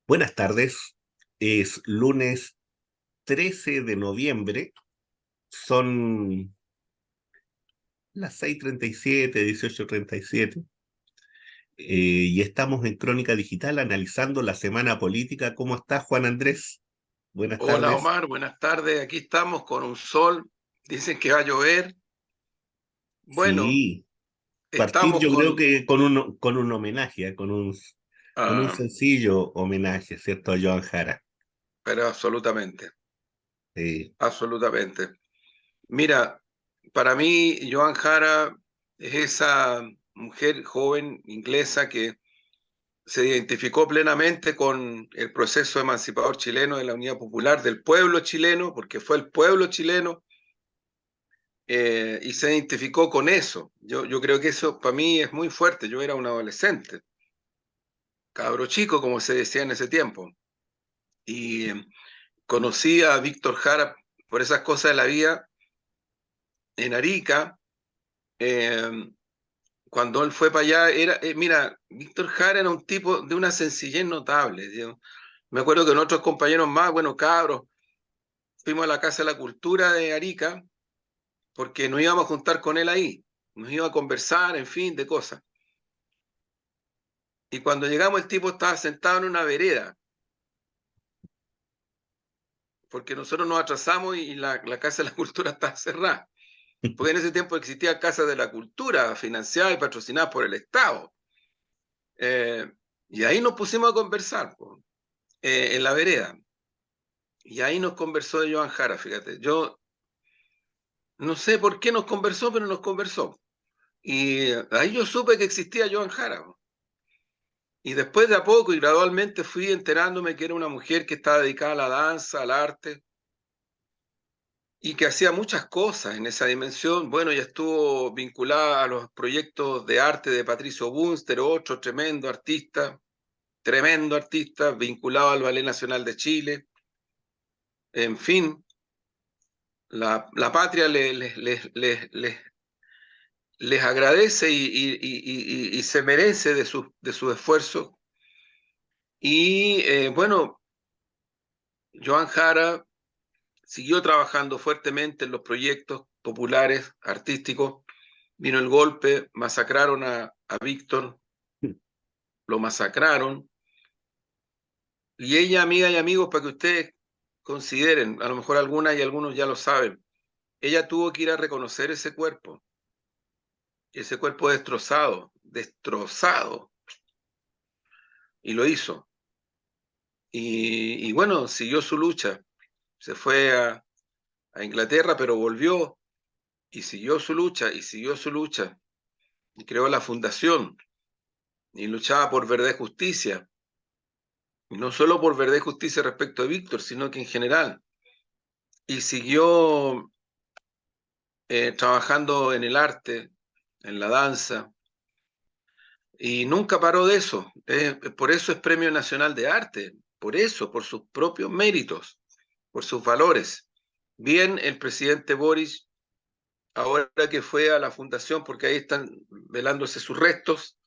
Buenas tardes. Es lunes 13 de noviembre. Son las 6:37, 18:37. Y estamos en Crónica Digital analizando la semana política. ¿Cómo está, Juan Andrés? Buenas Hola tardes. Omar, buenas tardes. Aquí estamos con un sol. Dicen que va a llover. Bueno, Sí, partir estamos yo creo con... que con un homenaje, con un ah, sencillo homenaje, ¿cierto? A Joan Jara. pero absolutamente, Sí, absolutamente. Mira, para mí Joan Jara es esa mujer joven inglesa que se identificó plenamente con el proceso emancipador chileno de la Unidad Popular, del pueblo chileno, porque fue el pueblo chileno, y se identificó con eso. Yo creo que eso para mí es muy fuerte. Yo era un adolescente, cabro chico, como se decía en ese tiempo. Y conocí a Víctor Jara por esas cosas de la vida en Arica. eh, Cuando él fue para allá, mira, Víctor Jara era un tipo de una sencillez notable. Me acuerdo que nosotros compañeros más, bueno, cabros, fuimos a la Casa de la Cultura de Arica porque nos íbamos a juntar con él ahí. Nos iba a conversar, en fin, de cosas. Y cuando llegamos, el tipo estaba sentado en una vereda, porque nosotros nos atrasamos y la Casa de la Cultura estaba cerrada. Porque en ese tiempo existía Casa de la Cultura, financiada y patrocinada por el Estado. Eh, y ahí nos pusimos a conversar, po, en la vereda. Y ahí nos conversó de Joan Jara, fíjate. Yo no sé por qué nos conversó, pero nos conversó. Y ahí yo supe que existía Joan Jara, po. Y después de a poco y gradualmente fui enterándome que era una mujer que estaba dedicada a la danza, al arte, y que hacía muchas cosas en esa dimensión. Bueno, ella estuvo vinculada a los proyectos de arte de Patricio Bunster, otro tremendo artista, vinculado al Ballet Nacional de Chile. En fin, la patria les agradece y se merece de sus esfuerzos. Y bueno, Joan Jara siguió trabajando fuertemente en los proyectos populares, artísticos. Vino el golpe, masacraron a Víctor, lo masacraron. Y ella, amigas y amigos, para que ustedes consideren, a lo mejor algunas y algunos ya lo saben, ella tuvo que ir a reconocer ese cuerpo destrozado, destrozado, y lo hizo. Y bueno, siguió su lucha, se fue a Inglaterra, pero volvió y siguió su lucha, y siguió su lucha, y creó la fundación, y luchaba por verdad y justicia, y no solo por verdad y justicia respecto a Víctor, sino que en general, y siguió trabajando en el arte, en la danza, y nunca paró de eso. Por eso es Premio Nacional de Arte, por eso, por sus propios méritos, por sus valores. Bien, el presidente Boris, ahora que fue a la fundación, porque ahí están velándose sus restos,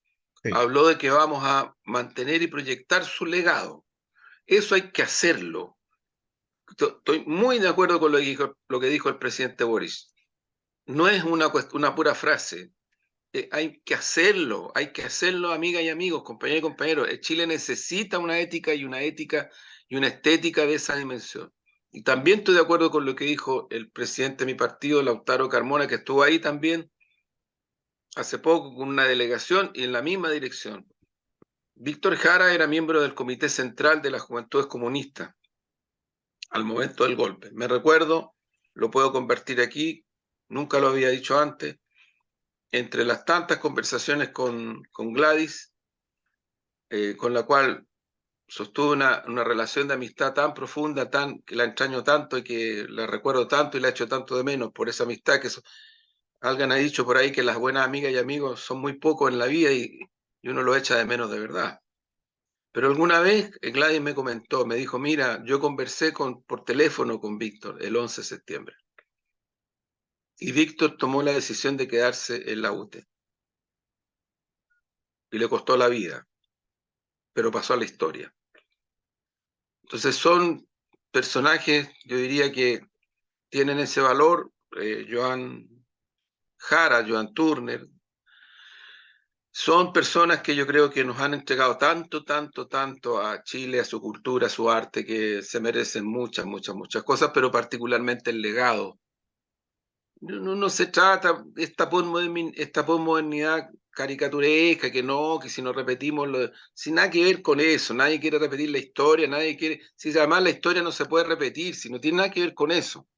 sí. habló de que vamos a mantener y proyectar su legado. Eso hay que hacerlo. Estoy muy de acuerdo con lo que dijo el presidente Boris. No es una pura frase. Hay que hacerlo, amigas y amigos, compañeros y compañeros. Chile necesita una ética y una estética de esa dimensión. Y también estoy de acuerdo con lo que dijo el presidente de mi partido, Lautaro Carmona, que estuvo ahí también hace poco con una delegación y en la misma dirección. Víctor Jara era miembro del Comité Central de las Juventudes Comunistas al momento del golpe. Me recuerdo, lo puedo convertir aquí, nunca lo había dicho antes, entre las tantas conversaciones con Gladys, con la cual sostuve una relación de amistad tan profunda, que la entraño tanto y que la recuerdo tanto y la echo tanto de menos por esa amistad alguien ha dicho por ahí que las buenas amigas y amigos son muy pocos en la vida y uno lo echa de menos de verdad. Pero alguna vez Gladys me comentó, me dijo, mira, yo conversé por teléfono con Víctor el 11 de septiembre y Víctor tomó la decisión de quedarse en la UTE y le costó la vida, pero pasó a la historia. Entonces son personajes, yo diría que tienen ese valor. Joan Jara, Joan Turner, son personas que yo creo que nos han entregado tanto, tanto, tanto a Chile, a su cultura, a su arte, que se merecen muchas, muchas, muchas cosas, pero particularmente el legado. No se trata esta posmodernidad caricaturesca, que no, que si no repetimos, sin nada que ver con eso, nadie quiere repetir la historia, nadie quiere, si además la historia no se puede repetir, si no tiene nada que ver con eso,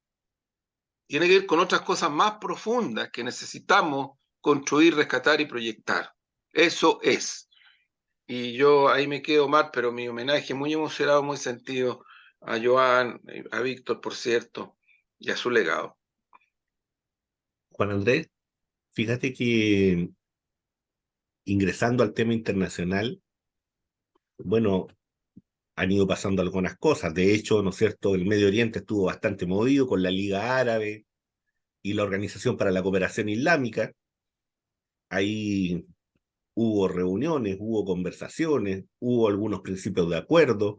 tiene que ver con otras cosas más profundas que necesitamos construir, rescatar y proyectar. Eso es. Y yo ahí me quedo mal, pero mi homenaje muy emocionado, muy sentido a Joan, a Víctor, por cierto, y a su legado. Juan Andrés, fíjate que ingresando al tema internacional, bueno, han ido pasando algunas cosas. De hecho, ¿no es cierto?, el Medio Oriente estuvo bastante movido con la Liga Árabe y la Organización para la Cooperación Islámica. Ahí hubo reuniones, hubo conversaciones, hubo algunos principios de acuerdo,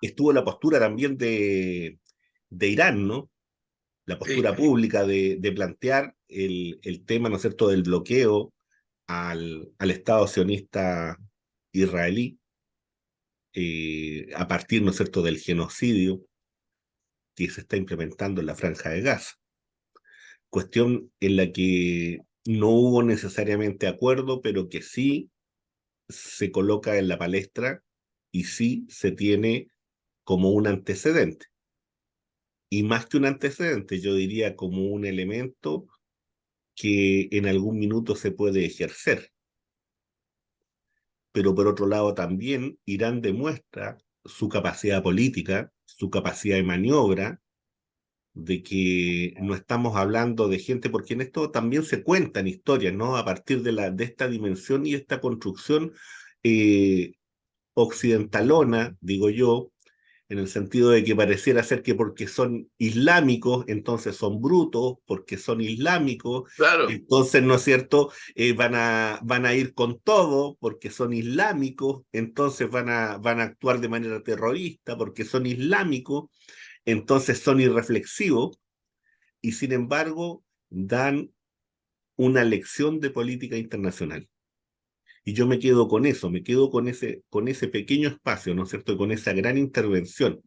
estuvo la postura también de Irán, ¿no? La Sí, postura pública de plantear el tema, ¿no es cierto?, del bloqueo al Estado sionista israelí, a partir, ¿no es cierto?, del genocidio que se está implementando en la Franja de Gaza. Cuestión en la que no hubo necesariamente acuerdo, pero que sí se coloca en la palestra y sí se tiene como un antecedente. Y más que un antecedente, yo diría como un elemento que en algún minuto se puede ejercer. Pero por otro lado también Irán demuestra su capacidad política, su capacidad de maniobra, de que no estamos hablando de gente, porque en esto también se cuentan historias, ¿no? A partir de esta dimensión y esta construcción eh, occidentalona, digo yo, en el sentido de que pareciera ser que porque son islámicos, entonces son brutos, porque son islámicos, claro, entonces, ¿no es cierto?, van a ir con todo, porque son islámicos, entonces van a actuar de manera terrorista, porque son islámicos, entonces son irreflexivos, y sin embargo dan una lección de política internacional. Y yo me quedo con eso, me quedo con ese pequeño espacio, ¿no es cierto?, con esa gran intervención,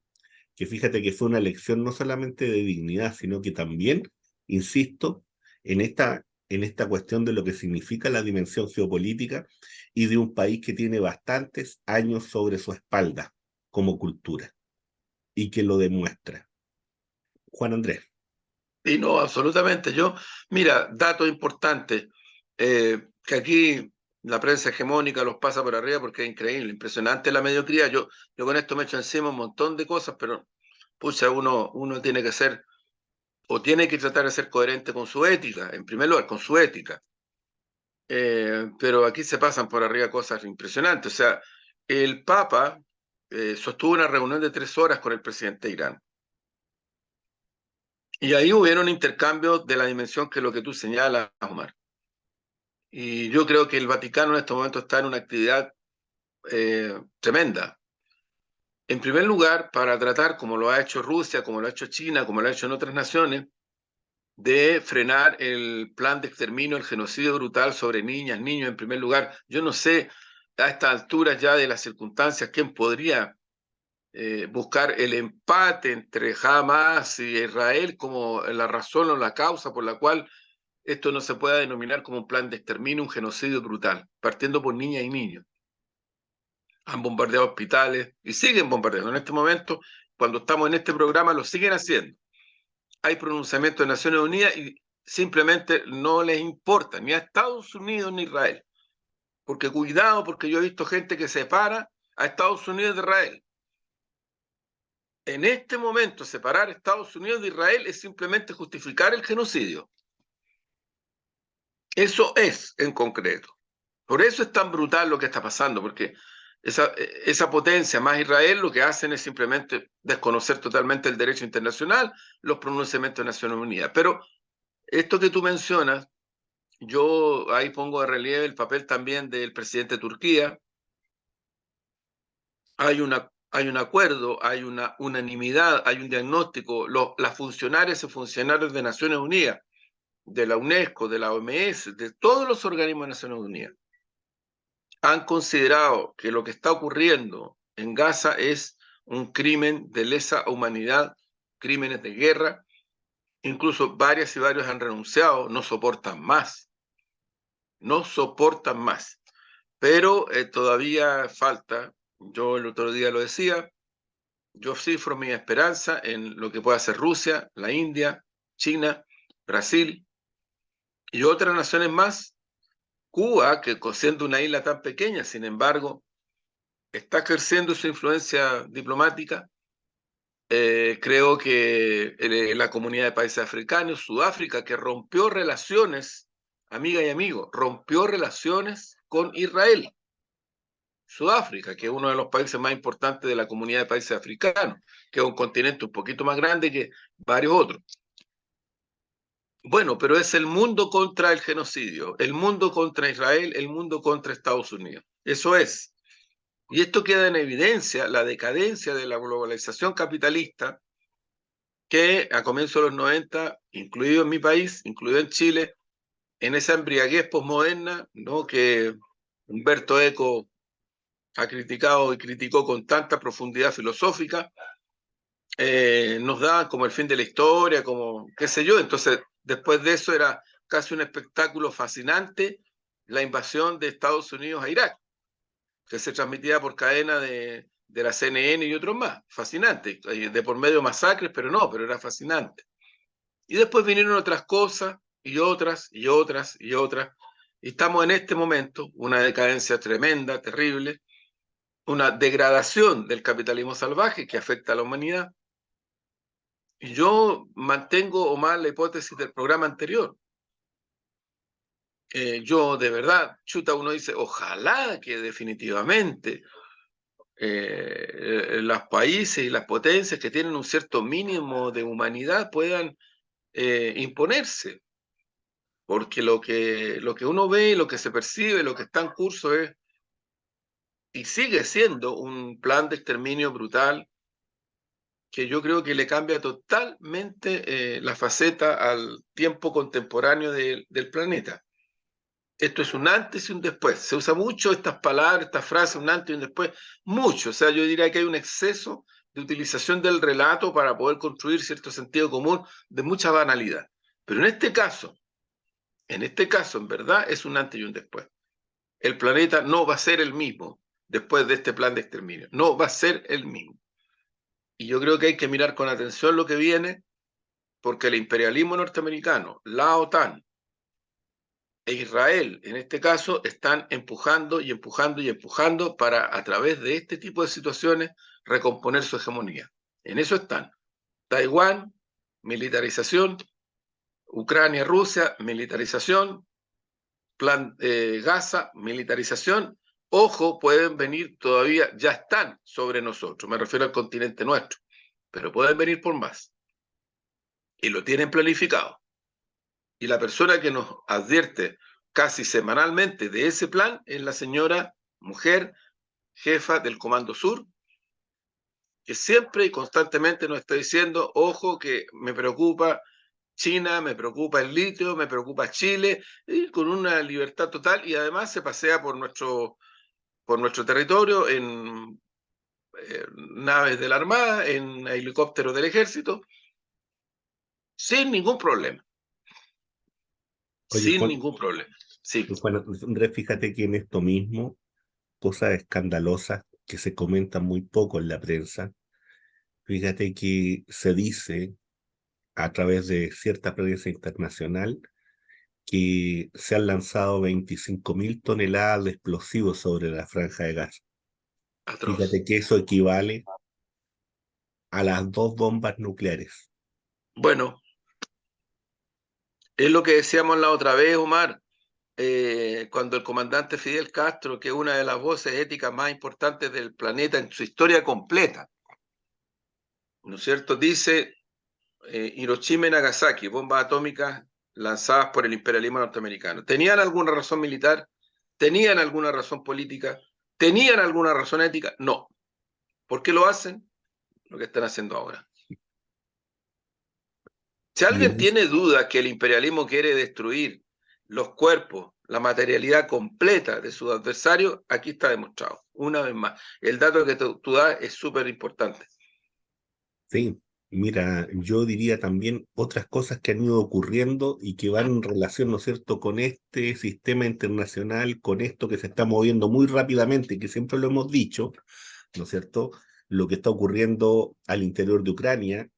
que fíjate que fue una lección no solamente de dignidad, sino que también, insisto, en esta cuestión de lo que significa la dimensión geopolítica y de un país que tiene bastantes años sobre su espalda como cultura y que lo demuestra. Juan Andrés. y no, absolutamente. Mira, dato importante, que aquí la prensa hegemónica los pasa por arriba porque es increíble, impresionante la mediocridad. Yo con esto me echo encima un montón de cosas, pero pucha, uno tiene que ser, o tiene que tratar de ser coherente con su ética, en primer lugar, con su ética. Pero aquí se pasan por arriba cosas impresionantes. O sea, el Papa sostuvo una reunión de 3 horas con el presidente de Irán. Y ahí hubieron intercambios de la dimensión que es lo que tú señalas, Omar. Y yo creo que el Vaticano en este momento está en una actividad tremenda. En primer lugar, para tratar, como lo ha hecho Rusia, como lo ha hecho China, como lo ha hecho en otras naciones, de frenar el plan de exterminio, el genocidio brutal sobre niñas, niños, en primer lugar. Yo no sé a estas alturas ya de las circunstancias quién podría buscar el empate entre Hamas y Israel como la razón o la causa por la cual esto no se pueda denominar como un plan de exterminio, un genocidio brutal, partiendo por niñas y niños. Han bombardeado hospitales y siguen bombardeando. En este momento, cuando estamos en este programa, lo siguen haciendo. Hay pronunciamientos de Naciones Unidas y simplemente no les importa ni a Estados Unidos ni a Israel. Porque cuidado, porque yo he visto gente que separa a Estados Unidos de Israel. En este momento, separar a Estados Unidos de Israel es simplemente justificar el genocidio. Eso es en concreto. Por eso es tan brutal lo que está pasando, porque esa potencia más Israel lo que hacen es simplemente desconocer totalmente el derecho internacional, los pronunciamientos de Naciones Unidas. Pero esto que tú mencionas, yo ahí pongo de relieve el papel también del presidente de Turquía. Hay una hay un acuerdo, hay una unanimidad, hay un diagnóstico. Las funcionarias y funcionarios de Naciones Unidas, de la UNESCO, de la OMS, de todos los organismos de Naciones Unidas, han considerado que lo que está ocurriendo en Gaza es un crimen de lesa humanidad, crímenes de guerra. Incluso varias y varios han renunciado, no soportan más, no soportan más. Pero todavía falta, yo el otro día lo decía, yo cifro mi esperanza en lo que puede hacer Rusia, la India, China, Brasil y otras naciones más. Cuba, que siendo una isla tan pequeña, sin embargo, está creciendo su influencia diplomática. Creo que la comunidad de países africanos, Sudáfrica, que rompió relaciones, amiga y amigo, rompió relaciones con Israel. Sudáfrica, que es uno de los países más importantes de la comunidad de países africanos, que es un continente un poquito más grande que varios otros. Bueno, pero es el mundo contra el genocidio, el mundo contra Israel, el mundo contra Estados Unidos. Eso es. Y esto queda en evidencia, la decadencia de la globalización capitalista, que a comienzos de los 90, incluido en mi país, incluido en Chile, en esa embriaguez posmoderna, ¿no?, que Humberto Eco ha criticado y criticó con tanta profundidad filosófica, nos da como el fin de la historia, como qué sé yo. Entonces, después de eso era casi un espectáculo fascinante la invasión de Estados Unidos a Irak, que se transmitía por cadena de la CNN y otros más. Fascinante, de por medio masacres, pero no, pero era fascinante. Y después vinieron otras cosas, y otras, y otras, y otras. Y estamos en este momento, una decadencia tremenda, terrible, una degradación del capitalismo salvaje que afecta a la humanidad. Y yo mantengo, Omar, la hipótesis del programa anterior. Yo, de verdad, chuta, uno dice, ojalá que definitivamente los países y las potencias que tienen un cierto mínimo de humanidad puedan imponerse, porque lo que uno ve, lo que se percibe, lo que está en curso es, y sigue siendo, un plan de exterminio brutal que yo creo que le cambia totalmente la faceta al tiempo contemporáneo del planeta. Esto es un antes y un después. Se usa mucho estas palabras, estas frases, un antes y un después, mucho. O sea, yo diría que hay un exceso de utilización del relato para poder construir cierto sentido común de mucha banalidad. Pero en este caso, en verdad, es un antes y un después. El planeta no va a ser el mismo después de este plan de exterminio. No va a ser el mismo. Y yo creo que hay que mirar con atención lo que viene, porque el imperialismo norteamericano, la OTAN e Israel, en este caso, están empujando y empujando y empujando para, a través de este tipo de situaciones, recomponer su hegemonía. En eso están. Taiwán, militarización; Ucrania, Rusia, militarización; plan Gaza, militarización. Ojo, pueden venir todavía, ya están sobre nosotros, me refiero al continente nuestro, pero pueden venir por más. Y lo tienen planificado. Y la persona que nos advierte casi semanalmente de ese plan es la señora mujer jefa del Comando Sur, que siempre y constantemente nos está diciendo, ojo, que me preocupa China, me preocupa el litio, me preocupa Chile, y con una libertad total, y además se pasea por nuestro territorio en naves de la Armada, en helicópteros del Ejército, sin ningún problema. Oye, Sin Juan, ningún problema. Sí, Juan Andrés, fíjate que en esto mismo, cosas escandalosas que se comentan muy poco en la prensa, fíjate que se dice a través de cierta prensa internacional que se han lanzado 25.000 toneladas de explosivos sobre la franja de Gaza. atroz. Fíjate que eso equivale a las dos bombas nucleares. Bueno, es lo que decíamos la otra vez, Omar, cuando el comandante Fidel Castro, que es una de las voces éticas más importantes del planeta en su historia completa, ¿no es cierto?, dice Hiroshima y Nagasaki, bombas atómicas lanzadas por el imperialismo norteamericano. ¿Tenían alguna razón militar? ¿Tenían alguna razón política? ¿Tenían alguna razón ética? No. ¿Por qué lo hacen? Lo que están haciendo ahora. Si Y alguien en es- tiene dudas que el imperialismo quiere destruir los cuerpos, la materialidad completa de sus adversarios, aquí está demostrado. Una vez más, el dato que tú das es súper importante. sí, mira, yo diría también otras cosas que han ido ocurriendo y que van en relación, ¿no es cierto?, con este sistema internacional, con esto que se está moviendo muy rápidamente, y que siempre lo hemos dicho, ¿no es cierto? Lo que está ocurriendo al interior de Ucrania,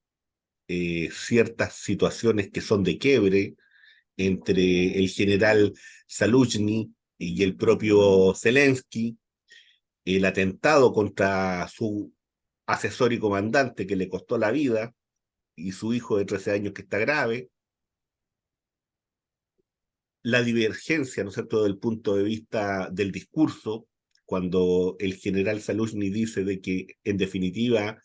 ciertas situaciones que son de quiebre entre el general Zaluzhny y el propio Zelensky, el atentado contra su asesor y comandante que le costó la vida, y su hijo de 13 años que está grave, la divergencia, ¿no es cierto?, del punto de vista del discurso, cuando el general Zaluzhny dice de que, en definitiva,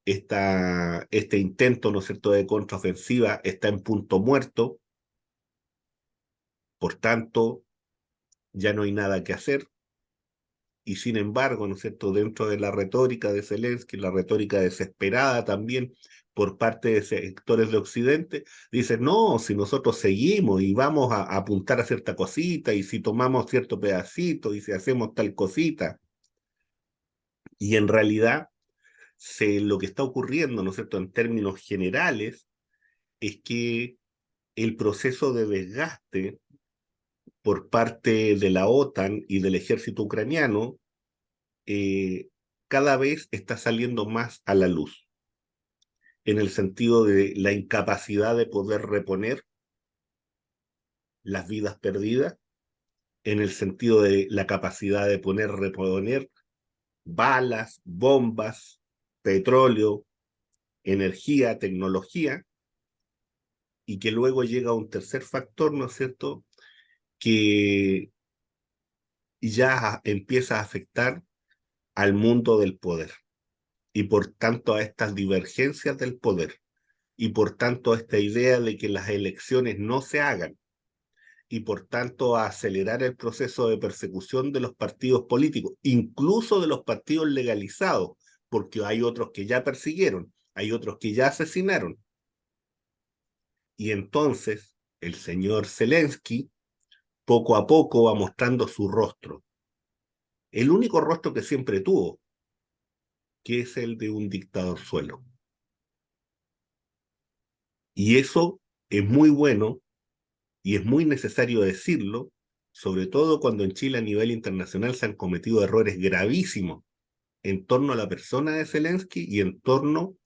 este intento, ¿no es cierto?, de contraofensiva está en punto muerto, por tanto, ya no hay nada que hacer. Y sin embargo, ¿no es cierto?, dentro de la retórica de Zelensky, la retórica desesperada también por parte de sectores de Occidente, dicen, no, si nosotros seguimos y vamos a apuntar a cierta cosita, y si tomamos cierto pedacito, y si hacemos tal cosita, y en realidad lo que está ocurriendo, ¿no es cierto?, en términos generales, es que el proceso de desgaste por parte de la OTAN y del ejército ucraniano eh, cada vez está saliendo más a la luz, en el sentido de la incapacidad de poder reponer las vidas perdidas, en el sentido de la capacidad de reponer balas, bombas, petróleo, energía, tecnología, y que luego llega un tercer factor, ¿no es cierto?, que ya empieza a afectar al mundo del poder, y por tanto a estas divergencias del poder, y por tanto a esta idea de que las elecciones no se hagan, y por tanto a acelerar el proceso de persecución de los partidos políticos, incluso de los partidos legalizados, porque hay otros que ya persiguieron, hay otros que ya asesinaron. Y entonces el señor Zelensky poco a poco va mostrando su rostro, el único rostro que siempre tuvo, que es el de un dictador suelo. Y eso es muy bueno y es muy necesario decirlo, sobre todo cuando en Chile a nivel internacional se han cometido errores gravísimos en torno a la persona de Zelensky y en torno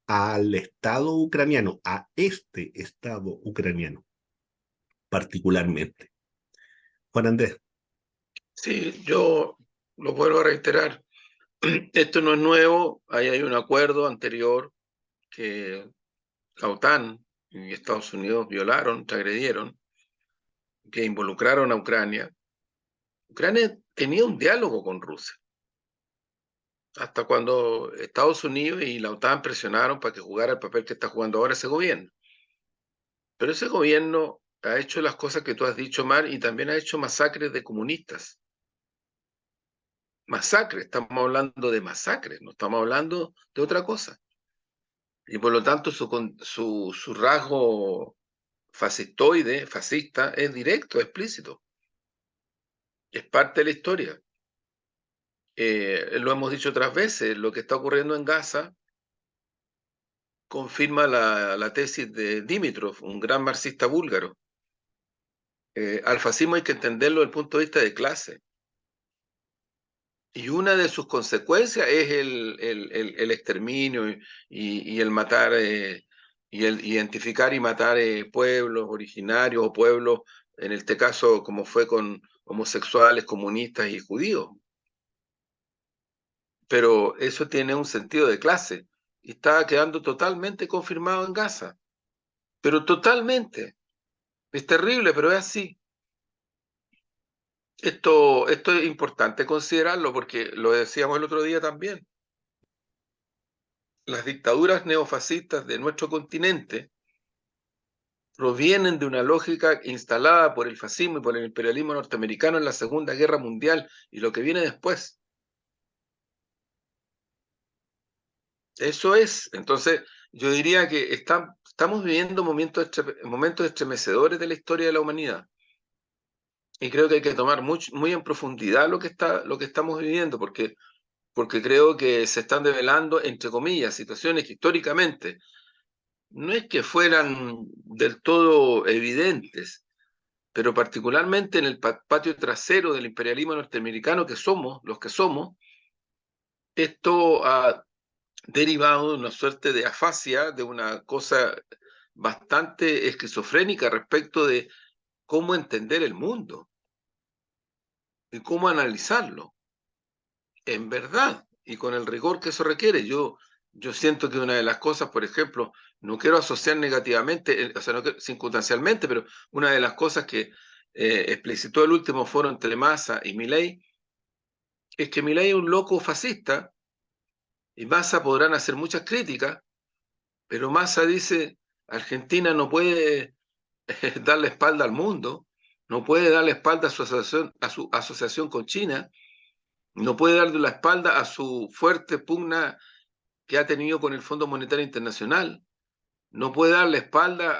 al Estado ucraniano, a este Estado ucraniano particularmente. Juan Andrés. Sí, yo lo vuelvo a reiterar. Esto no es nuevo, ahí hay un acuerdo anterior que la OTAN y Estados Unidos violaron, agredieron, que involucraron a Ucrania. Ucrania tenía un diálogo con Rusia, hasta cuando Estados Unidos y la OTAN presionaron para que jugara el papel que está jugando ahora ese gobierno. Pero ese gobierno ha hecho las cosas que tú has dicho mal y también ha hecho masacres de comunistas. Masacres, estamos hablando de masacres, no estamos hablando de otra cosa. Y por lo tanto su rasgo fascistoide, fascista, es directo, explícito. Es parte de la historia. Lo hemos dicho otras veces, lo que está ocurriendo en Gaza confirma la tesis de Dimitrov, un gran marxista búlgaro. Al fascismo hay que entenderlo desde el punto de vista de clase. Y una de sus consecuencias es el exterminio y el matar, y el identificar y matar pueblos originarios o pueblos, en este caso como fue con homosexuales, comunistas y judíos. Pero eso tiene un sentido de clase y está quedando totalmente confirmado en Gaza. Pero totalmente. Es terrible, pero es así. Esto es importante considerarlo porque lo decíamos el otro día también. Las dictaduras neofascistas de nuestro continente provienen de una lógica instalada por el fascismo y por el imperialismo norteamericano en la Segunda Guerra Mundial y lo que viene después. Eso es. Entonces, yo diría que estamos viviendo momentos estremecedores de la historia de la humanidad. Y creo que hay que tomar muy en profundidad lo que estamos viviendo, porque creo que se están develando, entre comillas, situaciones que históricamente no es que fueran del todo evidentes, pero particularmente en el patio trasero del imperialismo norteamericano que somos, los que somos, esto ha derivado de una suerte de afasia, de una cosa bastante esquizofrénica respecto de cómo entender el mundo y cómo analizarlo, en verdad, y con el rigor que eso requiere. Yo siento que una de las cosas, por ejemplo, no quiero asociar negativamente, o sea, circunstancialmente, pero una de las cosas que explicitó el último foro entre Massa y Milei es que Milei es un loco fascista y Massa podrán hacer muchas críticas, pero Massa dice, Argentina no puede dar la espalda al mundo, no puede dar la espalda a su asociación con China, no puede darle la espalda a su fuerte pugna que ha tenido con el Fondo Monetario Internacional, no puede dar la espalda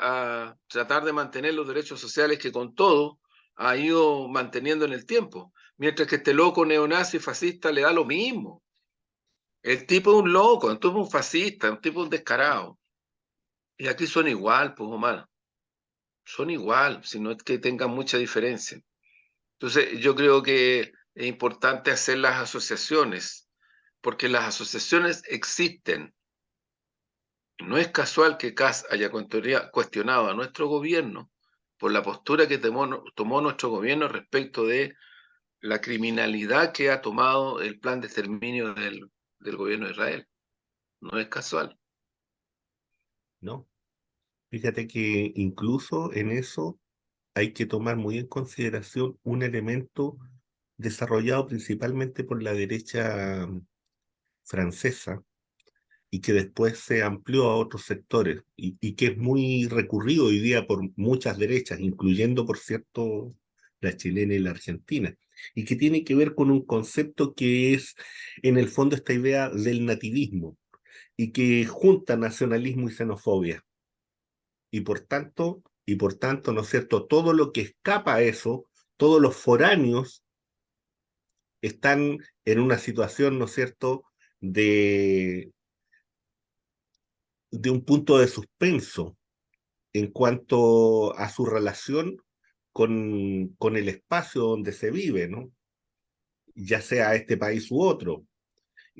a tratar de mantener los derechos sociales que con todo ha ido manteniendo en el tiempo, mientras que este loco neonazi fascista le da lo mismo. El tipo es un loco, el tipo es un fascista, un tipo es un descarado. Y aquí son igual, pues Omar, son igual, si no es que tengan mucha diferencia. Entonces, yo creo que es importante hacer las asociaciones, porque las asociaciones existen. No es casual que Kass haya cuestionado a nuestro gobierno por la postura que tomó nuestro gobierno respecto de la criminalidad que ha tomado el plan de exterminio del gobierno de Israel. No es casual. ¿no? Fíjate que incluso en eso hay que tomar muy en consideración un elemento desarrollado principalmente por la derecha francesa y que después se amplió a otros sectores y que es muy recurrido hoy día por muchas derechas, incluyendo, por cierto, la chilena y la argentina, y que tiene que ver con un concepto que es, en el fondo, esta idea del nativismo y que junta nacionalismo y xenofobia. Y por tanto, ¿no es cierto? Todo lo que escapa a eso, todos los foráneos están en una situación, ¿no es cierto?, de, de un punto de suspenso en cuanto a su relación con el espacio donde se vive, ¿no? Ya sea este país u otro.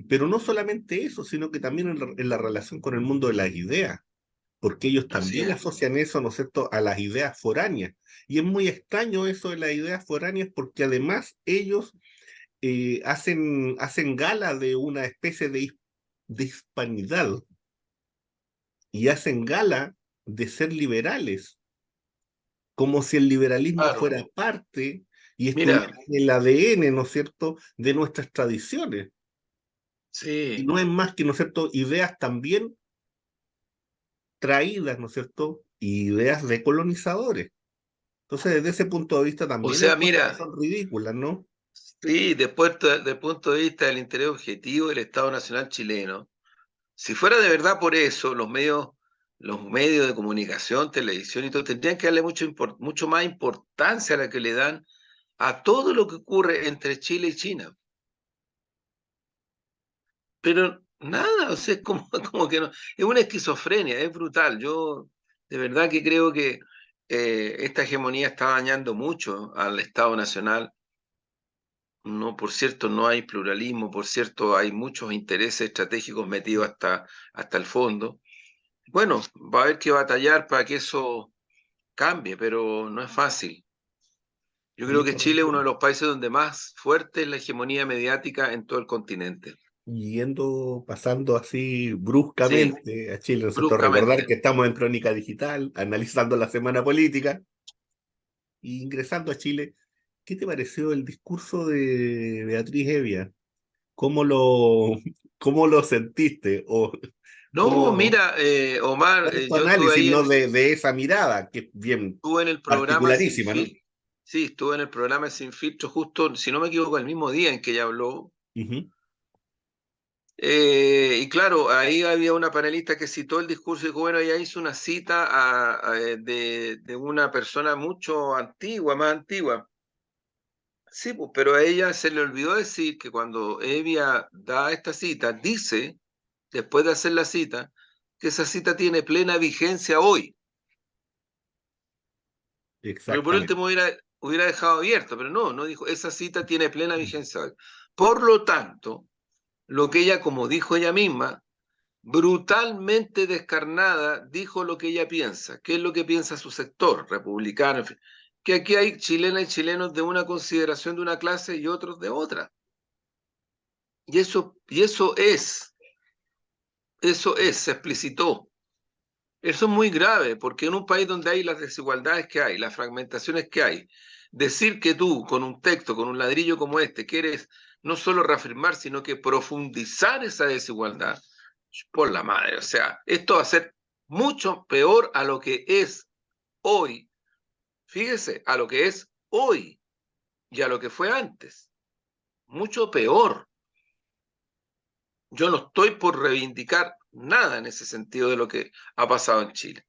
Pero no solamente eso, sino que también en la relación con el mundo de las ideas, porque ellos Así también es. asocian eso, ¿no es cierto?, a las ideas foráneas. Y es muy extraño eso de las ideas foráneas, porque además ellos hacen gala de una especie de hispanidad y hacen gala de ser liberales, como si el liberalismo Claro. fuera parte y estuviera Mira, en el ADN, ¿no es cierto?, de nuestras tradiciones. Y sí. no es más que, ¿no es cierto?, ideas también traídas, ¿no es cierto?, ideas de colonizadores. Entonces, desde ese punto de vista O también hay sea, cosas que mira, son ridículas, ¿no? sí, del punto de vista del interés objetivo del Estado Nacional chileno, si fuera de verdad por eso, los medios de comunicación, televisión y todo, tendrían que darle mucho más importancia a la que le dan a todo lo que ocurre entre Chile y China. Pero nada, o sea, es como, como que no, es una esquizofrenia, es brutal. Yo de verdad que creo que esta hegemonía está dañando mucho al Estado Nacional. No, por cierto, no hay pluralismo, por cierto, hay muchos intereses estratégicos metidos hasta el fondo. Bueno, va a haber que batallar para que eso cambie, pero no es fácil. Yo Y creo que eso Chile es uno de requiere. los países donde más fuerte es la hegemonía mediática en todo el continente. Yendo, pasando así Sí, bruscamente a Chile, nosotros recordar bruscamente. que estamos en Crónica Digital, analizando la semana política, y ingresando a Chile, ¿qué te pareció el discurso de Beatriz Evia? ¿Cómo lo, cómo lo sentiste? ¿O No, cómo, mira, Omar, cuál es tu yo estuve análisis, ahí ¿no? de esa mirada, que es bien estuve en el programa Sin particularísima, ¿no? Filtro. Sí, estuve en el programa Sin Filtro justo, si no me equivoco, el mismo día en que ella habló. Ujú. Y claro, ahí había una panelista que citó el discurso y dijo, bueno, ella hizo una cita de una persona mucho antigua, más antigua. Sí, pues, pero a ella se le olvidó decir que cuando Evia da esta cita, dice, después de hacer la cita, que esa cita tiene plena vigencia hoy. Porque por Exactamente. último hubiera dejado abierto, pero no dijo, esa cita tiene plena vigencia hoy. Por lo tanto, lo que ella, como dijo ella misma, brutalmente descarnada, dijo lo que ella piensa. ¿Qué es lo que piensa su sector republicano? En fin, que aquí hay chilenas y chilenos de una consideración de una clase y otros de otra. Y eso se explicitó. Eso es muy grave, porque en un país donde hay las desigualdades que hay, las fragmentaciones que hay, decir que tú, con un texto, con un ladrillo como este, quieres no solo reafirmar, sino que profundizar esa desigualdad, por la madre, o sea, esto va a ser mucho peor a lo que es hoy. Fíjese, a lo que es hoy y a lo que fue antes. Mucho peor. Yo no estoy por reivindicar nada en ese sentido de lo que ha pasado en Chile,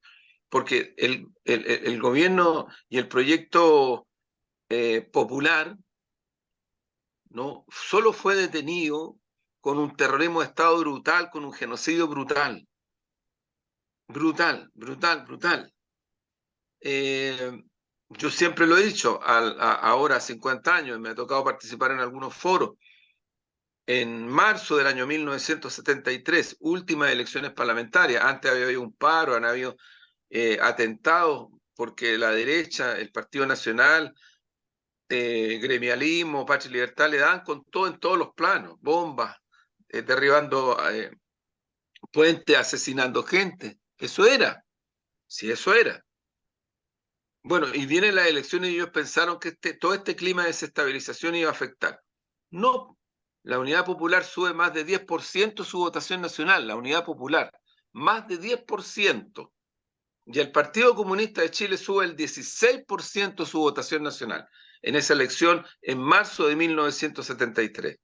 porque el gobierno y el proyecto popular no solo fue detenido con un terrorismo de Estado brutal, con un genocidio brutal, brutal, brutal, brutal. Eh, yo siempre lo he dicho, ahora 50 años, me ha tocado participar en algunos foros. En marzo del año 1973, últimas elecciones parlamentarias, antes había habido un paro, han habido atentados porque la derecha, el Partido Nacional, gremialismo, Patria y Libertad le dan con todo en todos los planos, bombas, derribando puentes, asesinando gente. Eso era, sí, eso era. Bueno, y vienen las elecciones y ellos pensaron que todo este clima de desestabilización iba a afectar. No, la Unidad Popular sube más de 10% su votación nacional, la Unidad Popular, más de 10%. Y el Partido Comunista de Chile sube el 16% su votación nacional en esa elección en marzo de 1973.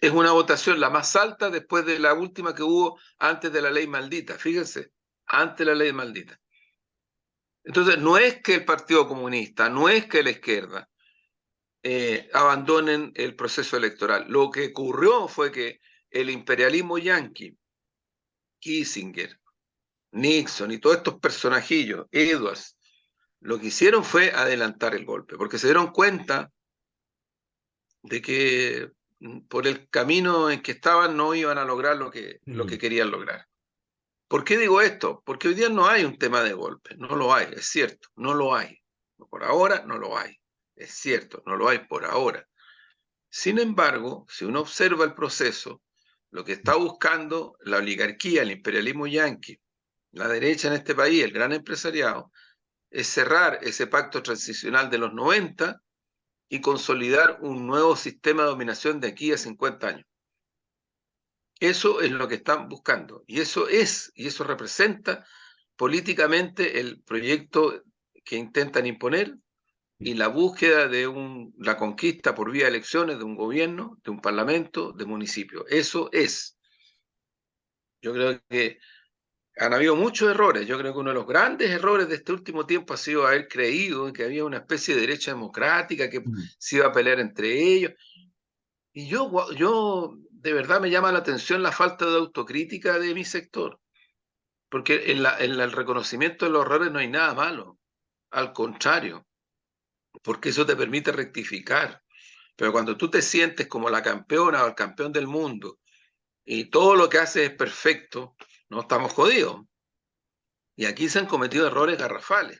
Es una votación la más alta después de la última que hubo antes de la ley maldita, fíjense, antes de la ley maldita. Entonces, no es que el Partido Comunista, no es que la izquierda abandonen el proceso electoral. Lo que ocurrió fue que el imperialismo yanqui, Kissinger, Nixon y todos estos personajillos, Edwards, lo que hicieron fue adelantar el golpe, porque se dieron cuenta de que por el camino en que estaban no iban a lograr lo que querían lograr. ¿Por qué digo esto? Porque hoy día no hay un tema de golpe, no lo hay, es cierto, no lo hay. Por ahora no lo hay, es cierto, no lo hay por ahora. Sin embargo, si uno observa el proceso, lo que está buscando la oligarquía, el imperialismo yanqui, la derecha en este país, el gran empresariado, es cerrar ese pacto transicional de los 90 y consolidar un nuevo sistema de dominación de aquí a 50 años. Eso es lo que están buscando y eso representa políticamente el proyecto que intentan imponer y la búsqueda de la conquista por vía de elecciones de un gobierno, de un parlamento, de municipio. Eso es. Yo creo que han habido muchos errores. Yo creo que uno de los grandes errores de este último tiempo ha sido haber creído que había una especie de derecha democrática que se iba a pelear entre ellos. Y yo de verdad me llama la atención la falta de autocrítica de mi sector, porque en el reconocimiento de los errores no hay nada malo. Al contrario, porque eso te permite rectificar. Pero cuando tú te sientes como la campeona o el campeón del mundo y todo lo que haces es perfecto, no estamos jodidos. Y aquí se han cometido errores garrafales,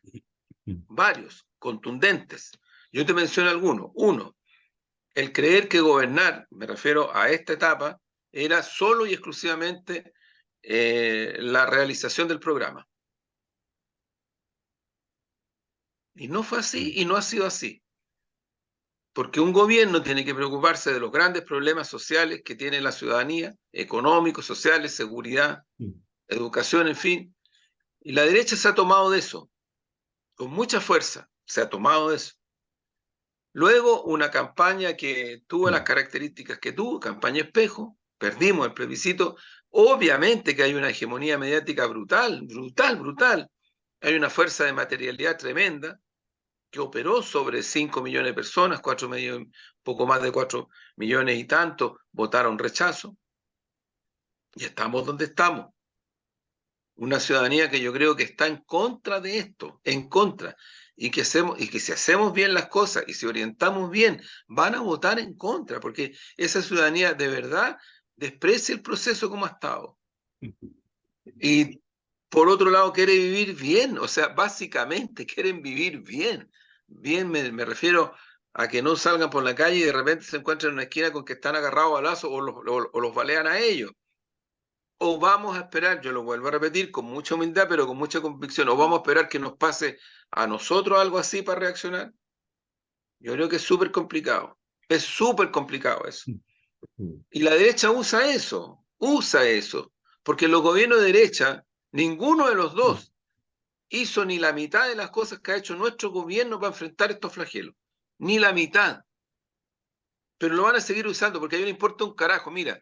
varios, contundentes. Yo te menciono algunos. Uno, el creer que gobernar, me refiero a esta etapa, era solo y exclusivamente la realización del programa. Y no fue así y no ha sido así. Porque un gobierno tiene que preocuparse de los grandes problemas sociales que tiene la ciudadanía, económicos, sociales, seguridad, educación, en fin. Y la derecha se ha tomado de eso, con mucha fuerza, se ha tomado de eso. Luego, una campaña que tuvo las características que tuvo, campaña espejo, perdimos el plebiscito. Obviamente que hay una hegemonía mediática brutal, brutal, brutal. Hay una fuerza de materialidad tremenda que operó sobre 5 millones de personas, 4 millones, poco más de 4 millones y tanto votaron rechazo. Y estamos donde estamos. Una ciudadanía que yo creo que está en contra de esto, en contra, y que si hacemos bien las cosas y si orientamos bien, van a votar en contra, porque esa ciudadanía de verdad desprecia el proceso como ha estado. Y por otro lado quiere vivir bien, o sea, básicamente quieren vivir bien. Bien me refiero a que no salgan por la calle y de repente se encuentran en una esquina con que están agarrados a balazos o los balean a ellos. O vamos a esperar, yo lo vuelvo a repetir con mucha humildad, pero con mucha convicción, o vamos a esperar que nos pase a nosotros algo así para reaccionar. Yo creo que es súper complicado eso. Y la derecha usa eso, porque los gobiernos de derecha, ninguno de los dos hizo ni la mitad de las cosas que ha hecho nuestro gobierno para enfrentar estos flagelos, ni la mitad, pero lo van a seguir usando porque a ellos les importa un carajo. Mira,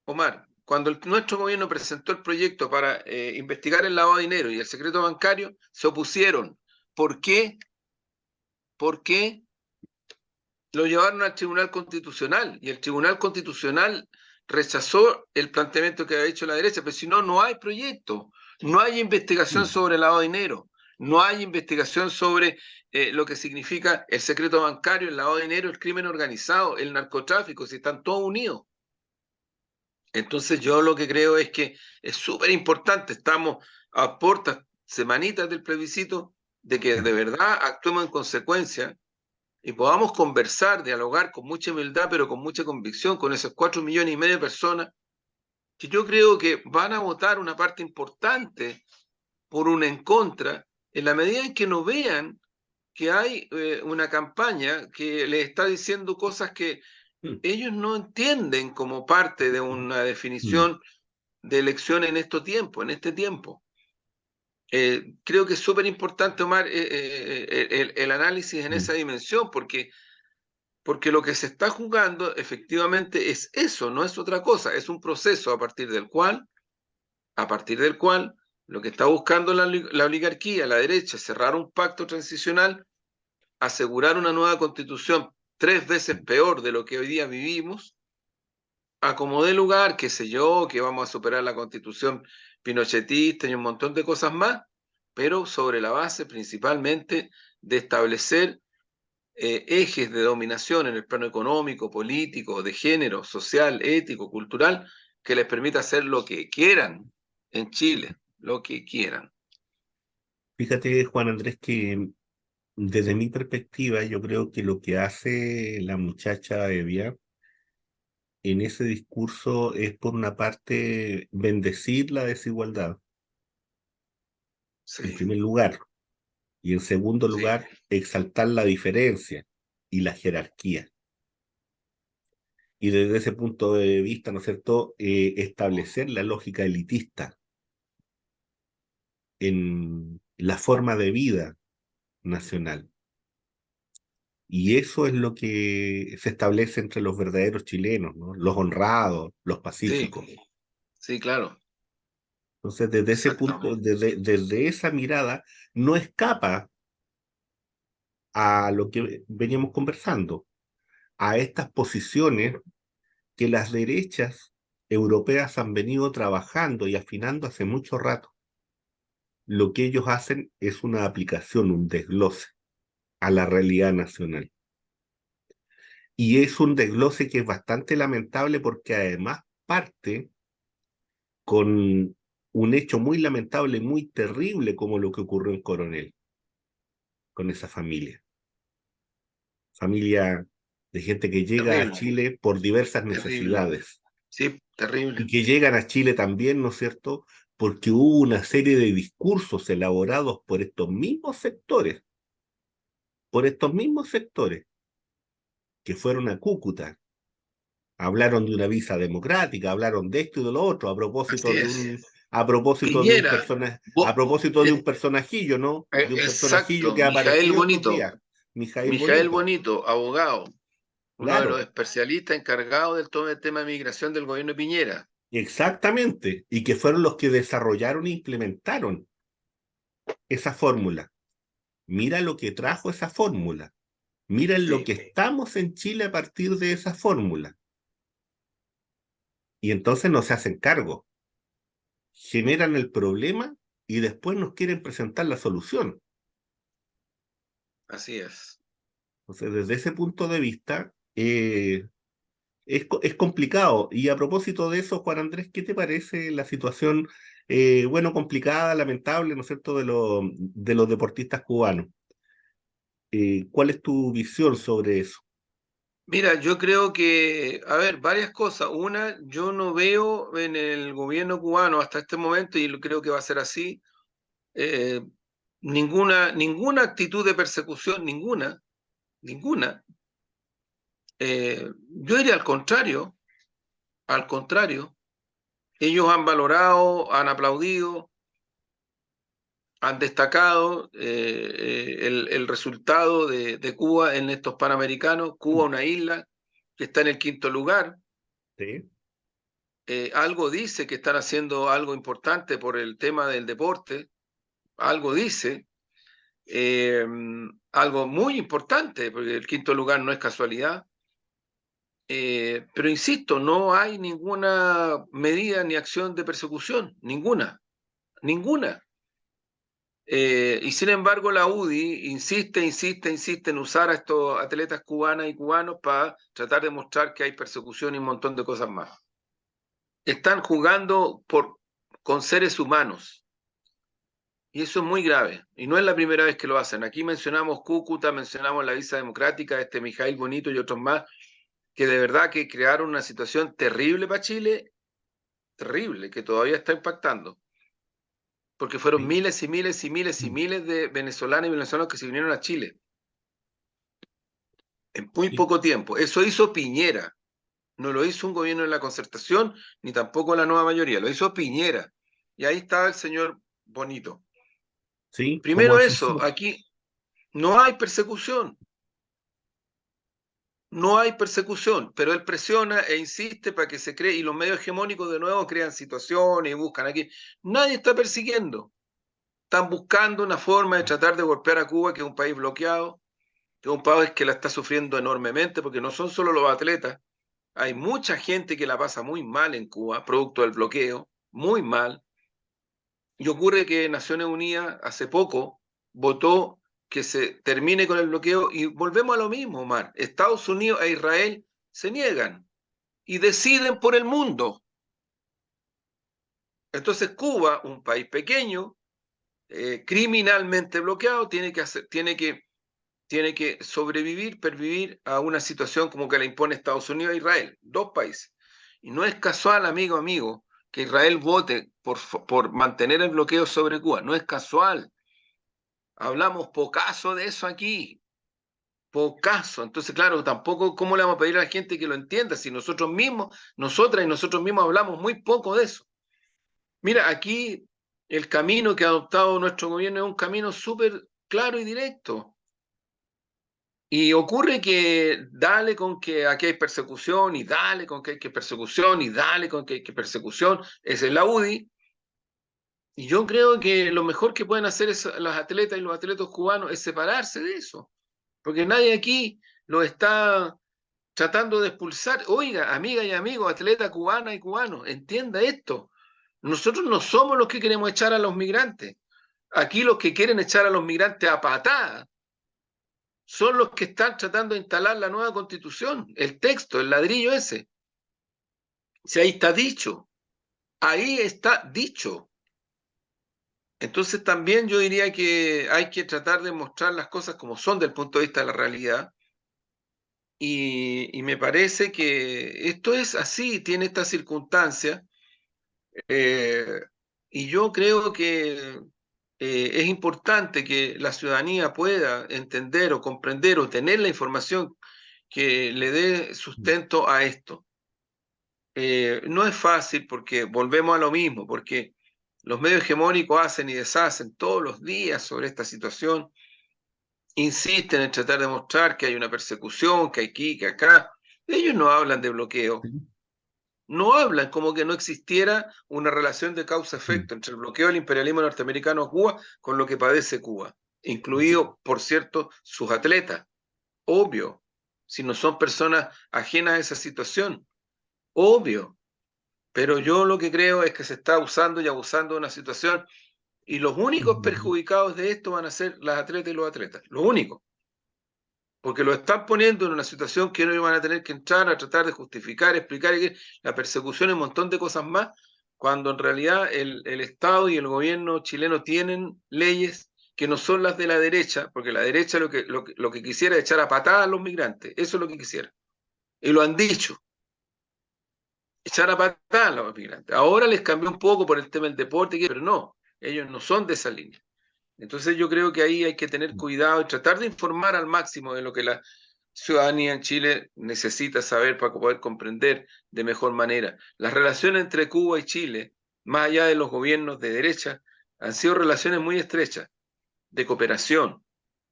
Omar, cuando nuestro gobierno presentó el proyecto para investigar el lavado de dinero y el secreto bancario, se opusieron. ¿Por qué? Porque lo llevaron al Tribunal Constitucional y el Tribunal Constitucional rechazó el planteamiento que había hecho la derecha, pero si no, no hay proyecto, no hay investigación sobre el lavado de dinero, no hay investigación sobre lo que significa el secreto bancario, el lavado de dinero, el crimen organizado, el narcotráfico, si están todos unidos. Entonces yo lo que creo es que es súper importante, estamos a portas, semanitas del plebiscito, de que de verdad actuemos en consecuencia y podamos conversar, dialogar con mucha humildad, pero con mucha convicción con esos 4,5 millones de personas que yo creo que van a votar una parte importante por un en contra, en la medida en que no vean que hay una campaña que les está diciendo cosas que ellos no entienden como parte de una definición de elección en este tiempo. Creo que es súper importante, Omar, el análisis en esa dimensión, porque lo que se está jugando efectivamente es eso, no es otra cosa, es un proceso a partir del cual lo que está buscando la oligarquía, la derecha, es cerrar un pacto transicional, asegurar una nueva constitución 3 veces peor de lo que hoy día vivimos, a como dé lugar, qué sé yo, que vamos a superar la constitución pinochetista y un montón de cosas más, pero sobre la base principalmente de establecer ejes de dominación en el plano económico, político, de género, social, ético, cultural, que les permita hacer lo que quieran en Chile, lo que quieran. Fíjate, Juan Andrés, que desde mi perspectiva, yo creo que lo que hace la muchacha Evia en ese discurso es, por una parte, bendecir la desigualdad, en Sí, primer lugar, y en segundo sí, lugar, exaltar la diferencia y la jerarquía. Y desde ese punto de vista, ¿no es cierto?, establecer la lógica elitista en la forma de vida nacional. Y eso es lo que se establece entre los verdaderos chilenos, ¿no? Los honrados, los sí, pacíficos. sí, claro, Entonces, desde ese punto, exactamente. desde esa mirada, no escapa a lo que veníamos conversando, a estas posiciones que las derechas europeas han venido trabajando y afinando hace mucho rato. Lo que ellos hacen es una aplicación, un desglose a la realidad nacional. Y es un desglose que es bastante lamentable porque además parte con un hecho muy lamentable, muy terrible, como lo que ocurrió en Coronel, con esa familia. Familia de gente que llega a Terrible, Chile por diversas terrible. necesidades Sí, y terrible. que llegan a Chile también, ¿no es cierto?, porque hubo una serie de discursos elaborados por estos mismos sectores, que fueron a Cúcuta, hablaron de una visa democrática, hablaron de esto y de lo otro, Así es. a Piñera, propósito de un personajillo, ¿no? De un personajillo exacto, que Mijael apareció estos Bonito. días. Mijail Mijael Bonito. Bonito, abogado, uno de los Claro, especialistas encargados del todo el tema de migración del gobierno de Piñera. exactamente. Y que fueron los que desarrollaron e implementaron esa fórmula. Mira lo que trajo esa fórmula. Mira en lo Sí, que estamos en Chile a partir de esa fórmula. Y entonces no se hacen cargo. Generan el problema y después nos quieren presentar la solución. así es. Entonces, desde ese punto de vista, es complicado. Y a propósito de eso, Juan Andrés, ¿qué te parece la situación, bueno, complicada, lamentable, ¿no es cierto?, de los deportistas cubanos? ¿Cuál es tu visión sobre eso? Mira, yo creo que, a ver, varias cosas. Una, yo no veo en el gobierno cubano hasta este momento, y creo que va a ser así, eh, ninguna actitud de persecución, ninguna. Yo diría al contrario, ellos han valorado, han aplaudido, han destacado el resultado de Cuba en estos Panamericanos. Cuba, una isla que está en el quinto lugar. Sí, Algo dice que están haciendo algo importante por el tema del deporte, algo dice, eh, algo muy importante, porque el quinto lugar no es casualidad. Pero insisto, no hay ninguna medida ni acción de persecución, ninguna. Y sin embargo, la UDI insiste en usar a estos atletas cubanas y cubanos para tratar de mostrar que hay persecución y un montón de cosas más. Están jugando con seres humanos. Y eso es muy grave. Y no es la primera vez que lo hacen. Aquí mencionamos Cúcuta, mencionamos la visa democrática, Mijail Bonito y otros más, que de verdad que crearon una situación terrible para Chile, terrible, que todavía está impactando. Porque fueron sí. miles y miles y miles y miles de venezolanos y venezolanos que se vinieron a Chile en muy Y- poco tiempo. Eso hizo Piñera. No lo hizo un gobierno de la concertación, ni tampoco la nueva mayoría. Lo hizo Piñera. Y ahí estaba el señor Bonito. sí, como Primero eso, asesor. aquí no hay persecución. No hay persecución, pero él presiona e insiste para que se cree, y los medios hegemónicos de nuevo crean situaciones y buscan aquí. Nadie está persiguiendo. Están buscando una forma de tratar de golpear a Cuba, que es un país bloqueado, que es un país que la está sufriendo enormemente, porque no son solo los atletas. Hay mucha gente que la pasa muy mal en Cuba, producto del bloqueo, muy mal. Y ocurre que Naciones Unidas hace poco votó que se termine con el bloqueo y volvemos a lo mismo, Omar. Estados Unidos e Israel se niegan y deciden por el mundo. Entonces Cuba, un país pequeño, criminalmente bloqueado, tiene que sobrevivir, pervivir a una situación como que le impone Estados Unidos e Israel, dos países. Y no es casual, amigo, que Israel vote por mantener el bloqueo sobre Cuba. No es casual. Hablamos pocaso de eso aquí. Pocaso. Entonces, claro, tampoco, ¿cómo le vamos a pedir a la gente que lo entienda si nosotros mismos, nosotras y nosotros mismos hablamos muy poco de eso? Mira, aquí el camino que ha adoptado nuestro gobierno es un camino súper claro y directo. Y ocurre que dale con que aquí hay persecución y dale con que hay que persecución y dale con que hay que persecución. Esa es la UDI. Y yo creo que lo mejor que pueden hacer los atletas y los atletas cubanos es separarse de eso. Porque nadie aquí lo está tratando de expulsar. Oiga, amiga y amigo, atleta cubana y cubano, entienda esto. Nosotros no somos los que queremos echar a los migrantes. Aquí los que quieren echar a los migrantes a patadas son los que están tratando de instalar la nueva constitución, el texto, el ladrillo ese. Si ahí está dicho, ahí está dicho. Entonces también yo diría que hay que tratar de mostrar las cosas como son desde el punto de vista de la realidad. Y me parece que esto es así, tiene esta circunstancia. eh, y yo creo que es importante que la ciudadanía pueda entender o comprender o tener la información que le dé sustento a esto. No es fácil porque volvemos a lo mismo, porque los medios hegemónicos hacen y deshacen todos los días sobre esta situación insisten en tratar de mostrar que hay una persecución, que aquí, que acá. Ellos no hablan de bloqueo, Sí. no hablan como que no existiera una relación de Mm. causa-efecto entre el bloqueo del imperialismo norteamericano a Cuba con lo que padece Cuba, Sí. incluido, por cierto, sus atletas. Obvio, si no son personas ajenas a esa situación, obvio. Pero yo lo que creo es que se está usando y abusando de una situación y los únicos Mm. perjudicados de esto van a ser las atletas y los atletas, los únicos, porque lo están poniendo en una situación que no van a tener que entrar a tratar de justificar, explicar que la persecución y un montón de cosas más, cuando en realidad el Estado y el gobierno chileno tienen leyes que no son las de la derecha, porque la derecha lo que quisiera es echar a patadas a los migrantes, eso es lo que quisiera, y lo han dicho, echar a patadas a los migrantes. Ahora les cambió un poco por el tema del deporte, pero no, ellos no son de esa línea. Entonces yo creo que ahí hay que tener cuidado y tratar de informar al máximo de lo que la ciudadanía en Chile necesita saber para poder comprender de mejor manera. Las relaciones entre Cuba y Chile, más allá de los gobiernos de derecha, han sido relaciones muy estrechas, de cooperación,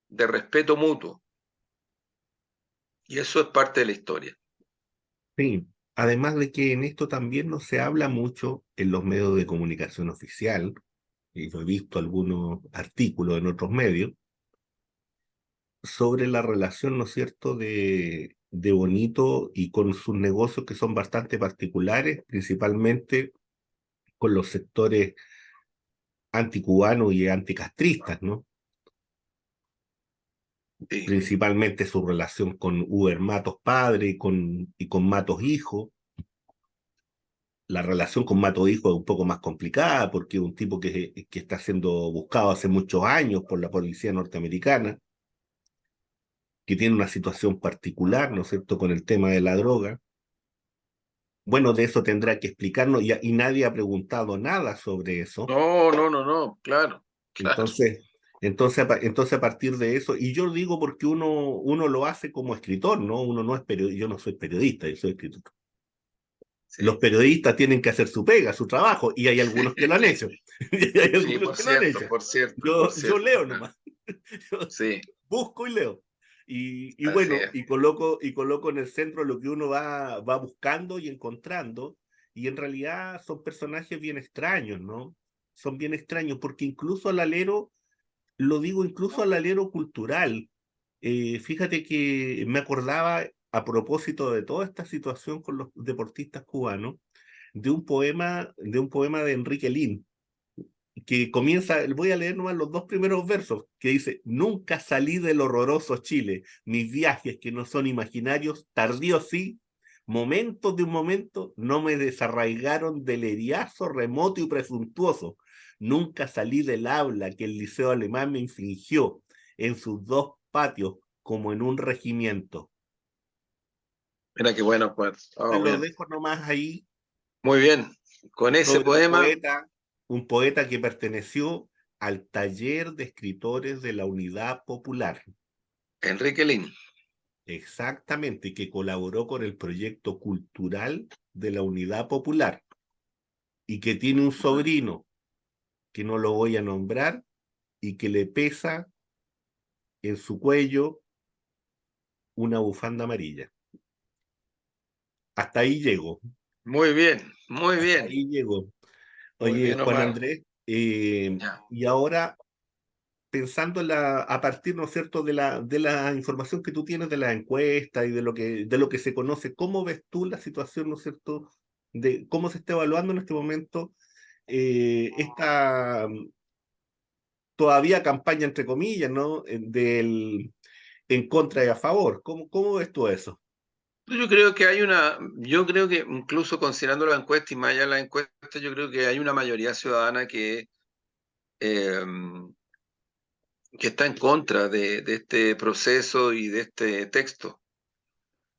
de respeto mutuo, y eso es parte de la historia. Sí. Además de que en esto también no se habla mucho en los medios de comunicación oficial, y yo he visto algunos artículos en otros medios, sobre la relación, ¿no es cierto?, de Bonito y con sus negocios que son bastante particulares, principalmente con los sectores anticubanos y anticastristas, ¿no? Sí. Principalmente su relación con Uber Matos padre y con Matos hijo. La relación con Matos hijo es un poco más complicada porque es un tipo que está siendo buscado hace muchos años por la policía norteamericana, que tiene una situación particular, ¿no es cierto?, con el tema de la droga. Bueno, de eso tendrá que explicarnos y nadie ha preguntado nada sobre eso. No, no, no, no, claro, claro. Entonces, entonces a partir de eso, y yo digo porque uno lo hace como escritor, ¿no? Uno no es periodista, yo no soy periodista, yo soy escritor. Los Sí, periodistas tienen que hacer su pega, su trabajo, y hay algunos que lo han hecho. Y hay sí, algunos que lo han hecho. por cierto, por Yo cierto, leo claro. nomás. Yo Sí, busco y leo. Y así bueno, es. y coloco en el centro lo que uno va buscando y encontrando, y en realidad son personajes bien extraños, ¿no? Son bien extraños, porque incluso al alero, lo digo incluso al alero cultural, fíjate que me acordaba a propósito de toda esta situación con los deportistas cubanos, de un poema de Enrique Lin, que comienza, voy a leer nomás los dos primeros versos, que dice: nunca salí del horroroso Chile, mis viajes que no son imaginarios, tardíos sí, momentos de un momento, no me desarraigaron del heriazo remoto y presuntuoso, nunca salí del aula que el liceo alemán me infligió en sus dos patios como en un regimiento. Mira qué bueno, pues. Te Oh, lo bien. dejo nomás ahí Muy bien. Con ese sobre poema, un poeta que perteneció al taller de escritores de la Unidad Popular, Enrique Lin. exactamente, y que colaboró con el proyecto cultural de la Unidad Popular, y que tiene un sobrino que no lo voy a nombrar y que le pesa en su cuello una bufanda amarilla. Hasta ahí llego, Muy bien, muy hasta bien. ahí llego. Muy Oye, bien, Juan Omar. Andrés, Ya. y ahora pensando a partir, ¿no es cierto?, de la información que tú tienes de la encuesta y de lo que se conoce, ¿cómo ves tú la situación, ¿no es cierto?, de cómo se está evaluando en este momento esta todavía campaña, entre comillas, ¿no?, en contra y a favor. ¿Cómo ves tú eso? Yo creo que incluso considerando la encuesta y más allá de la encuesta, yo creo que hay una mayoría ciudadana eh, que está en contra de este proceso y de este texto.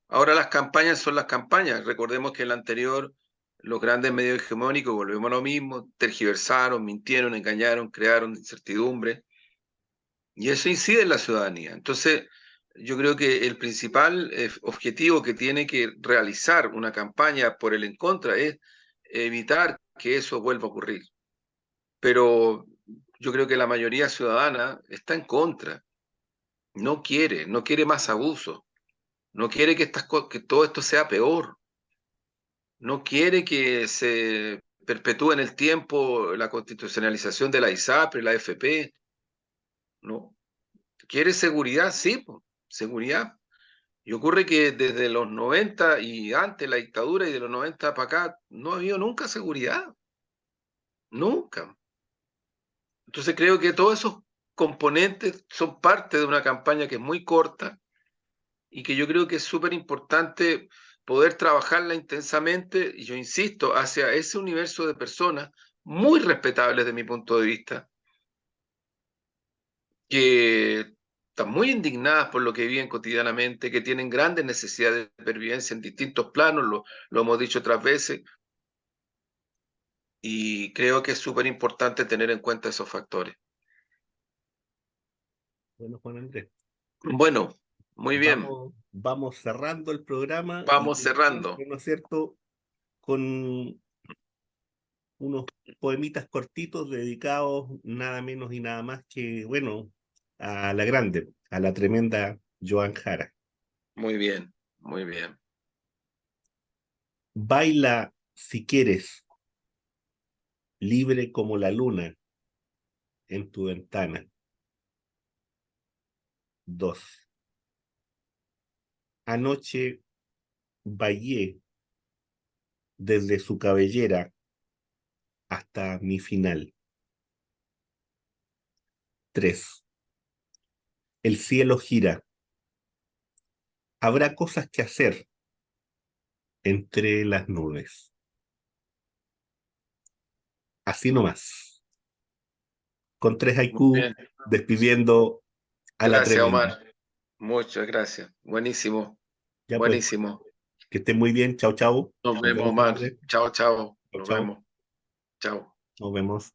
Ahora las campañas son las campañas. Recordemos que en la anterior los grandes medios hegemónicos, volvemos a lo mismo, tergiversaron, mintieron, engañaron, crearon incertidumbre y eso incide en la ciudadanía. Entonces, yo creo que el principal objetivo que tiene que realizar una campaña por el en contra es evitar que eso vuelva a ocurrir. Pero yo creo que la mayoría ciudadana está en contra. no quiere más abuso, no quiere que todo esto sea peor, no quiere que se perpetúe en el tiempo la constitucionalización de la ISAPRE, la AFP, no. Quiere seguridad, sí, po, seguridad. Y ocurre que desde los 90 y antes la dictadura y de los 90 para acá no ha habido nunca seguridad, nunca. Entonces creo que todos esos componentes son parte de una campaña que es muy corta y que yo creo que es súper importante poder trabajarla intensamente, y yo insisto, hacia ese universo de personas muy respetables de mi punto de vista, que están muy indignadas por lo que viven cotidianamente, que tienen grandes necesidades de pervivencia en distintos planos, lo hemos dicho otras veces, y creo que es súper importante tener en cuenta esos factores. Bueno, Juan Andrés, Bueno, muy bien, vamos cerrando el programa y vamos como cerrando. siempre, ¿no es cierto? Con unos poemitas cortitos dedicados nada menos y nada más que, bueno, a la grande, a la tremenda Joan Jara. Muy bien, muy bien. Baila si quieres, libre como la luna en tu ventana. 2. Anoche bailé desde su cabellera hasta mi final. 3. El cielo gira. Habrá cosas que hacer entre las nubes. Así nomás. Con 3 Muy haiku bien. despidiendo a la Gracias, tremenda. Omar. Muchas gracias. Buenísimo, Ya pues, buenísimo. que estén muy bien. Chau, chau. Nos Nos vemos, vemos, Juan Omar. Andrés. Chao, chao. Chau, Nos chau. vemos. Chao. Nos vemos.